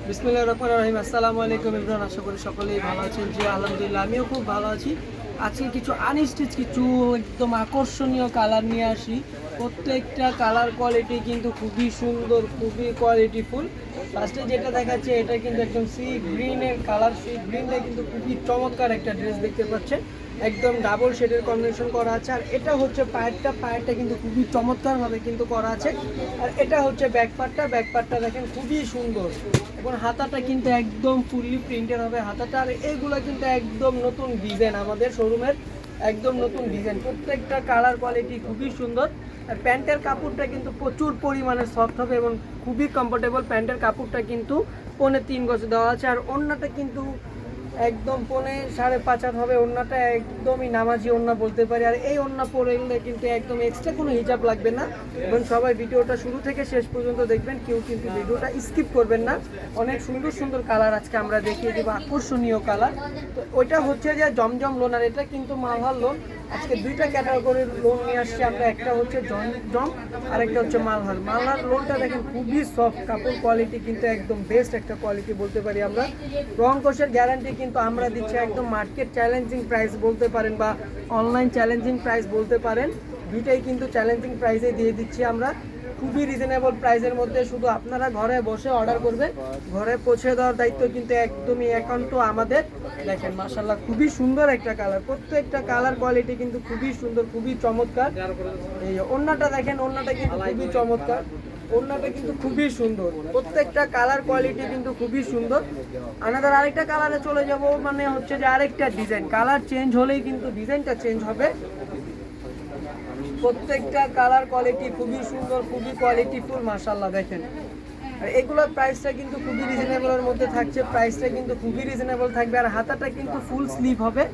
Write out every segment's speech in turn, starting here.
বিসমিল্লাহির রহমানির রহিম। আসসালামু আলাইকুম ইমরান, আশা করি সকলেই ভালো আছেন। জি আলহামদুলিল্লাহ, আমিও খুব ভালো আছি। আজকে কিছু আনস্টিচ কিছু একদম আকর্ষণীয় কালার নিয়ে আসি। প্রত্যেকটা কালার কোয়ালিটি কিন্তু খুবই সুন্দর, খুবই কোয়ালিটিফুল। ফার্স্টে যেটা দেখাচ্ছে এটা কিন্তু একদম সি গ্রিনের কালার। সি গ্রিনটা কিন্তু খুবই চমৎকার একটা ড্রেস দেখতে পাচ্ছেন, একদম ডাবল শেডের কম্বিনেশন করা আছে। আর এটা হচ্ছে পায়েরটা কিন্তু খুবই চমৎকারভাবে কিন্তু করা আছে। আর এটা হচ্ছে ব্যাকপার্টটা দেখেন খুবই সুন্দর, এবং হাতাটা কিন্তু একদম ফুললি প্রিন্টেড হবে হাতাটা। আর এইগুলো কিন্তু একদম নতুন ডিজাইন, আমাদের শোরুমের একদম নতুন ডিজাইন। প্রত্যেকটা কালার কোয়ালিটি খুবই সুন্দর। আর প্যান্টের কাপড়টা কিন্তু প্রচুর পরিমাণে সফট হবে এবং খুবই কমফোর্টেবল। প্যান্টের কাপড়টা কিন্তু 3.25 গজ দেওয়া আছে। আর ওড়নাটা কিন্তু একদম 5.5 হাত হবে। ওড়নাটা একদমই নামাজি ওড়না বলতে পারি। আর এই ওড়না পরে গেলে কিন্তু একদম এক্সট্রা কোনো হিজাব লাগবে না। এবং সবাই ভিডিওটা শুরু থেকে শেষ পর্যন্ত দেখবেন, কেউ কিন্তু ভিডিওটা স্কিপ করবেন না। অনেক সুন্দর সুন্দর কালার আজকে আমরা দেখিয়ে দেবো, আকর্ষণীয় কালার। তো ওইটা হচ্ছে যে জমজম লোন, আর এটা কিন্তু মালহার লোন। আজকে দুইটা ক্যাটাগরির লোন নিয়ে আসছি আমরা, একটা হচ্ছে জমজম আর একটা হচ্ছে মালহার। মালহার লোনটা দেখেন খুবই সফট, কাপড় কোয়ালিটি কিন্তু একদম বেস্ট একটা কোয়ালিটি বলতে পারি আমরা। রং কোষের গ্যারান্টি কিন্তু আমরা দিচ্ছি একদম মার্কেট চ্যালেঞ্জিং প্রাইস বলতে পারেন, বা অনলাইন চ্যালেঞ্জিং প্রাইস বলতে পারেন। দুইটাই কিন্তু চ্যালেঞ্জিং প্রাইসে দিয়ে দিচ্ছি আমরা, খুবই রিজনেবল প্রাইসের মধ্যে। শুধু আপনারা ঘরে বসে অর্ডার করবেন, ঘরে পৌঁছে দেওয়ার দায়িত্ব কিন্তু একদমই একান্ত আমাদের। দেখেন মাশাআল্লাহ খুবই সুন্দর একটা কালার, প্রত্যেকটা কালার কোয়ালিটি কিন্তু খুবই সুন্দর, খুবই চমৎকার। এই ওড়নাটা দেখেন, ওড়নাটা কিন্তু খুবই চমৎকার, ওড়নাটা কিন্তু খুবই সুন্দর। প্রত্যেকটা কালার কোয়ালিটি কিন্তু খুবই সুন্দর। আমাদের আরেকটা কালারে চলে যাব, মানে হচ্ছে যে আরেকটা ডিজাইন। কালার চেঞ্জ হলেই কিন্তু ডিজাইনটা চেঞ্জ হবে। প্রত্যেকটা কালার কোয়ালিটি খুবই সুন্দর, খুবই কোয়ালিটিফুল মাশাআল্লাহ দেখেন। আর এগুলোর প্রাইসটা কিন্তু খুবই রিজনেবলের মধ্যে থাকছে, প্রাইসটা কিন্তু খুবই রিজনেবল থাকবে। আর হাতাটা কিন্তু ফুল স্লিভ হবে,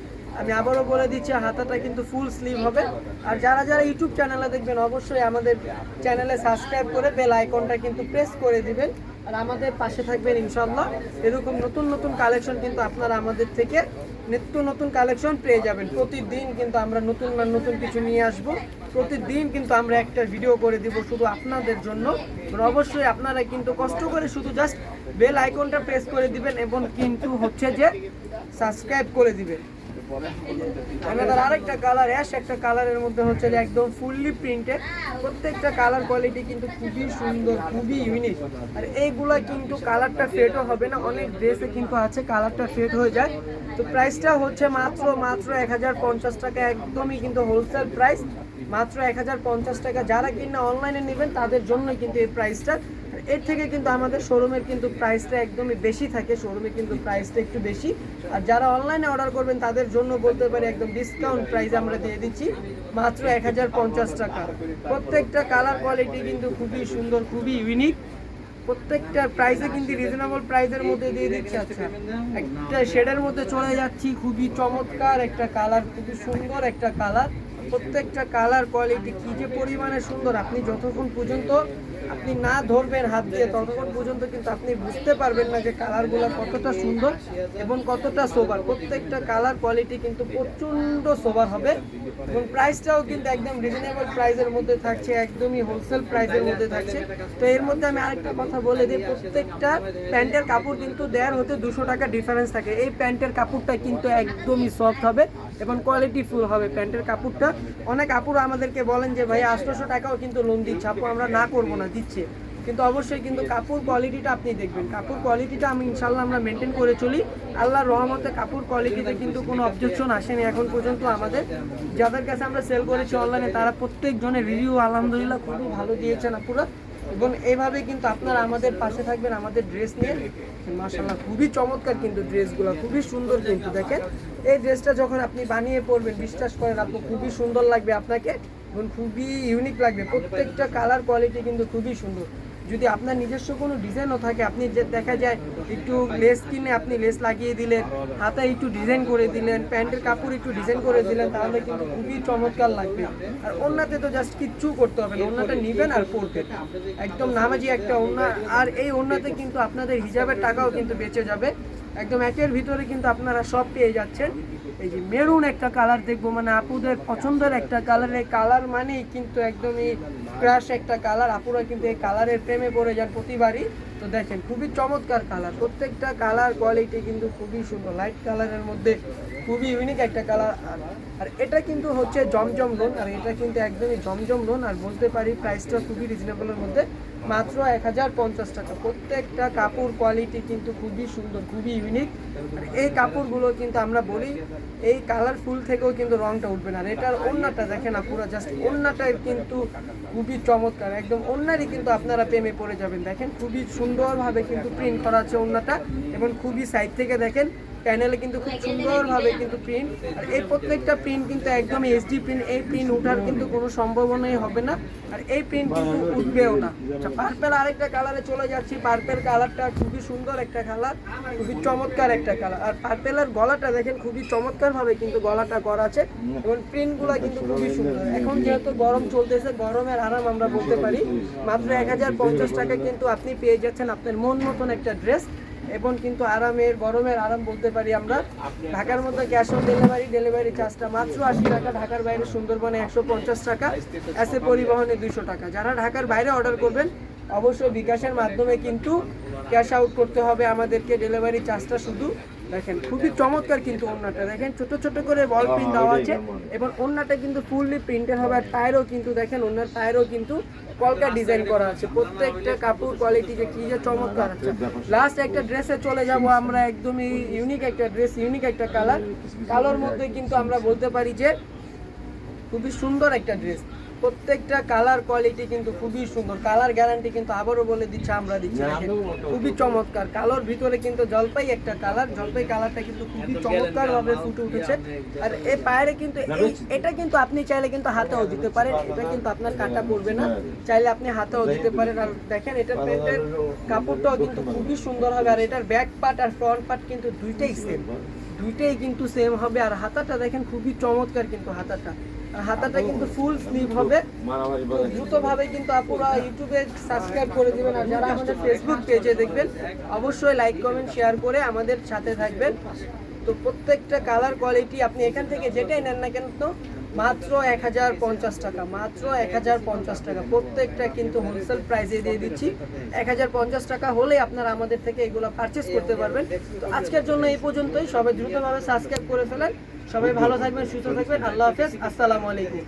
আমি আবারও বলে দিচ্ছি হাতাটা কিন্তু ফুল স্লিভ হবে। আর যারা যারা ইউটিউব চ্যানেলে দেখবেন অবশ্যই আমাদের চ্যানেলে সাবস্ক্রাইব করে বেল আইকনটা কিন্তু প্রেস করে দিবেন, আর আমাদের পাশে থাকবেন ইনশাআল্লাহ। এরকম নতুন নতুন কালেকশন কিন্তু আপনারা আমাদের থেকে নিত্য নতুন কালেকশন পেয়ে যাবেন। প্রতিদিন কিন্তু আমরা নতুন নতুন কিছু নিয়ে আসব, প্রতিদিন কিন্তু আমরা একটা ভিডিও করে দিব শুধু আপনাদের জন্য। অবশ্যই আপনারা কিন্তু কষ্ট করে শুধু জাস্ট বেল আইকনটা প্রেস করে দিবেন এবং কিন্তু হচ্ছে যে সাবস্ক্রাইব করে দিবেন। আমাদের আরেকটা কালার অ্যাশ একটা কালারের মধ্যে হচ্ছে যে একদম ফুললি প্রিন্টেড। প্রত্যেকটা কালার কোয়ালিটি কিন্তু খুবই সুন্দর, খুবই ইউনিক। আর এইগুলা কিন্তু কালারটা ফেডও হবে না, অনেক ড্রেসে কিন্তু আছে কালারটা ফেড হয়ে যায়। তো প্রাইসটা হচ্ছে মাত্র 1050 টাকা, একদমই কিন্তু হোলসেল প্রাইস, মাত্র 1050 টাকা। যারা কিনা অনলাইনে নেবেন তাদের জন্যই কিন্তু এই প্রাইসটা। এর থেকে কিন্তু আমাদের শোরুমের কিন্তু প্রাইসটা একদমই বেশি থাকে, শোরুমে কিন্তু প্রাইসটা একটু বেশি। আর যারা অনলাইনে অর্ডার করবেন তাদের জন্য বলতে পারি একদম ডিসকাউন্ট প্রাইস আমরা দিয়ে দিচ্ছি মাত্র 1050 টাকা। প্রত্যেকটা কালার কোয়ালিটি কিন্তু খুবই সুন্দর, খুবই ইউনিক। প্রত্যেকটা প্রাইসে কিন্তু রিজনেবল প্রাইসের মধ্যে দিয়ে দিচ্ছি। আচ্ছা, একটা শেডের মধ্যে চলে যাচ্ছি, খুবই চমৎকার একটা কালার, খুবই সুন্দর একটা কালার। প্রত্যেকটা কালার কোয়ালিটি কী যে পরিমাণে সুন্দর, আপনি যতক্ষণ পর্যন্ত আপনি না ধরবেন হাত দিয়ে ততক্ষণ পর্যন্ত কিন্তু আপনি বুঝতে পারবেন না যে কালারগুলো কতটা সুন্দর এবং কতটা সোবার। প্রত্যেকটা কালার কোয়ালিটি কিন্তু প্রচণ্ড সোবার হবে, এবং প্রাইসটাও কিন্তু একদম রিজনেবল প্রাইসের মধ্যে থাকছে, একদমই হোলসেল প্রাইসের মধ্যে থাকছে। তো এর মধ্যে আমি আরেকটা কথা বলে দিই, প্রত্যেকটা প্যান্টের কাপড় কিন্তু 1.5 হতে 200 টাকা ডিফারেন্স থাকে। এই প্যান্টের কাপড়টা কিন্তু একদমই সফট হবে এবং কোয়ালিটি ফুল হবে প্যান্টের কাপড়টা। অনেক আপুরা আমাদেরকে বলেন যে ভাই 800 টাকাও কিন্তু লোন দিচ্ছে। আপু আমরা না করবো না, দিচ্ছে, কিন্তু অবশ্যই কিন্তু কাপড় কোয়ালিটিটা আপনি দেখবেন। কাপড় কোয়ালিটিটা আমি ইনশাল্লাহ আমরা মেনটেন করে চলি। আল্লাহর রহমতে কাপড় কোয়ালিটিতে কিন্তু কোনো অবজেকশন আসেনি এখন পর্যন্ত। আমাদের যাদের কাছে আমরা সেল করেছি অনলাইনে তারা প্রত্যেকজনের রিভিউ আলহামদুলিল্লাহ খুবই ভালো দিয়েছেন আপুরা। এবং এইভাবে কিন্তু আপনারা আমাদের পাশে থাকবেন আমাদের ড্রেস নিয়ে। মাশাআল্লাহ খুবই চমৎকার কিন্তু ড্রেসগুলো, খুবই সুন্দর কিন্তু দেখেন। এই ড্রেসটা যখন আপনি বানিয়ে পরবেন বিশ্বাস করেন আপনি খুবই সুন্দর লাগবে আপনাকে এবং খুবই ইউনিক লাগবে। প্রত্যেকটা কালার কোয়ালিটি কিন্তু খুবই সুন্দর। যদি আপনার নিজস্ব কোনো ডিজাইনও থাকে, আপনি যে দেখা যায় একটু লেস কিনে আপনি লেস লাগিয়ে দিলেন, হাতায় একটু ডিজাইন করে দিলেন, প্যান্টের কাপড় একটু ডিজাইন করে দিলেন, তাহলে কিন্তু খুবই চমৎকার লাগবে। আর ওড়নাতে তো জাস্ট কিচ্ছু করতে হবে না, ওড়নাটা নেবেন আর পরবেন, একদম নামাজি একটা ওড়না। আর এই ওড়নাতে কিন্তু আপনাদের হিজাবের টাকাও কিন্তু বেঁচে যাবে। একদম একের ভিতরে কিন্তু আপনারা সব পেয়ে যাচ্ছেন। এই যে মেরুন একটা কালার দেখবো, মানে আপুদের পছন্দের একটা কালার। এই কালার মানেই কিন্তু একদমই ক্রাশ একটা কালার, আপুরা কিন্তু এই কালারের প্রেমে পড়ে যান প্রতিবারই। তো দেখেন খুবই চমৎকার কালার, প্রত্যেকটা কালার কোয়ালিটি কিন্তু খুবই সুন্দর, লাইট কালারের মধ্যে খুবই ইউনিক একটা কালার। আর এটা কিন্তু হচ্ছে জমজম লোন, আর এটা কিন্তু একদমই জমজম লোন। আর বলতে পারি প্রাইসটা খুবই রিজনেবলের মধ্যে, মাত্র 1050 টাকা। প্রত্যেকটা কাপড় কোয়ালিটি কিন্তু খুবই সুন্দর, খুবই ইউনিক। আর এই কাপড়গুলো কিন্তু আমরা বলি এই কালারফুল থেকেও কিন্তু রংটা উঠবে না। আর এটার ওড়নাটা দেখেন না, পুরো জাস্ট ওড়নাটাই কিন্তু খুবই চমৎকার, একদম ওড়নারই কিন্তু আপনারা প্রেমে পড়ে যাবেন। দেখেন খুবই সুন্দরভাবে কিন্তু প্রিন্ট করা আছে ওড়নাটা, এবং খুবই সাইড থেকে দেখেন প্যানেলে কিন্তু খুব সুন্দরভাবে কিন্তু প্রিন্ট। আর এই প্রত্যেকটা প্রিন্ট কিন্তু একদম এইচডি প্রিন্ট, এই প্রিন্ট ওঠার কিন্তু কোনো সম্ভাবনাই হবে না, আর এই প্রিন্ট কিন্তু উঠবেও না। আচ্ছা, পার্পেল আরেকটা কালারে চলে যাচ্ছি। পার্পেল কালারটা খুবই সুন্দর একটা কালার, খুবই চমৎকার একটা কালার। আর পার্পেলের গলাটা দেখেন খুবই চমৎকারভাবে কিন্তু গলাটা করা আছে, এবং প্রিন্টগুলো কিন্তু খুবই সুন্দর। এখন যেহেতু গরম চলতেছে, গরমের আরাম আমরা বলতে পারি। মাত্র 1050 টাকা কিন্তু আপনি পেয়ে যাচ্ছেন আপনার মন মতন একটা ড্রেস, এবং কিন্তু আরামের গরমের আরাম বলতে পারি আমরা। ঢাকার মধ্যে ক্যাশ অন ডেলিভারি চার্জটা মাত্র 80 টাকা, ঢাকার বাইরে সুন্দরবনে 150 টাকা, এসে পরিবহনে 200 টাকা। যারা ঢাকার বাইরে অর্ডার করবেন অবশ্যই বিকাশের মাধ্যমে কিন্তু ক্যাশ আউট করতে হবে আমাদেরকে, ডেলিভারি চার্জটা শুধু। দেখেন খুবই চমৎকার কিন্তু ওড়নাটা, দেখেন ছোট ছোট করে বল প্রিন্ট দেওয়া আছে, এবং ওড়নাটা কিন্তু ফুললি প্রিন্টেড হবে। আর টায়ারও কিন্তু দেখেন, ওড়নার টায়ারও কিন্তু কলকা ডিজাইন করা আছে। প্রত্যেকটা কাপড় কোয়ালিটি যে কি যে চমৎকার আছে। লাস্ট একটা ড্রেসে চলে যাব আমরা, একদমই ইউনিক একটা ড্রেস, ইউনিক একটা কালার। কালোর মধ্যে কিন্তু আমরা বলতে পারি যে খুবই সুন্দর একটা ড্রেস। প্রত্যেকটা কালার কোয়ালিটি কিন্তু খুবই সুন্দর, কালার গ্যারান্টি কিন্তু আবারও বলে দিচ্ছি আমরা দিচ্ছি। খুবই চমৎকার কালোর ভিতরে কিন্তু জলপাই একটা কালার, জলপাই কালারটা কিন্তু খুবই চমৎকার ভাবে ফুটে উঠেছে। আর এই পায়েরে কিন্তু এটা কিন্তু আপনি চাইলে কিন্তু হাতেও দিতে পারেন, এটা কিন্তু আপনার কাটা পড়বে না, চাইলে আপনি হাতেও দিতে পারেন। আর দেখেন এটার প্যান্টের কাপড়টাও কিন্তু খুবই সুন্দর হবে। আর এটার ব্যাক পার্ট আর ফ্রন্ট পার্ট কিন্তু দুইটাই কিন্তু সেম হবে। আর হাতাটা দেখেন খুবই চমৎকার কিন্তু হাতাটা কিন্তু ফুল স্লিভ হবে। দ্রুতভাবে কিন্তু আপনারা ইউটিউবে সাবস্ক্রাইব করে দিবেন, আর যারা আমাদের ফেসবুক পেজে দেখবেন অবশ্যই লাইক কমেন্ট শেয়ার করে আমাদের সাথে থাকবেন। তো প্রত্যেকটা কালার কোয়ালিটি আপনি এখান থেকে যেটাই নেন না কেন তো মাত্র 1050 টাকা, মাত্র 1050 টাকা। প্রত্যেকটা কিন্তু হোলসেল প্রাইসে দিয়ে দিচ্ছি। 1050 টাকা হলে আপনারা আমাদের থেকে এগুলো পারচেস করতে পারবেন। তো আজকের জন্য এই পর্যন্তই। সবাই দ্রুতভাবে সাবস্ক্রাইব করে ফেলেন। সবাই ভালো থাকবেন, সুস্থ থাকবেন। আল্লাহ হাফেজ, আসসালামু আলাইকুম।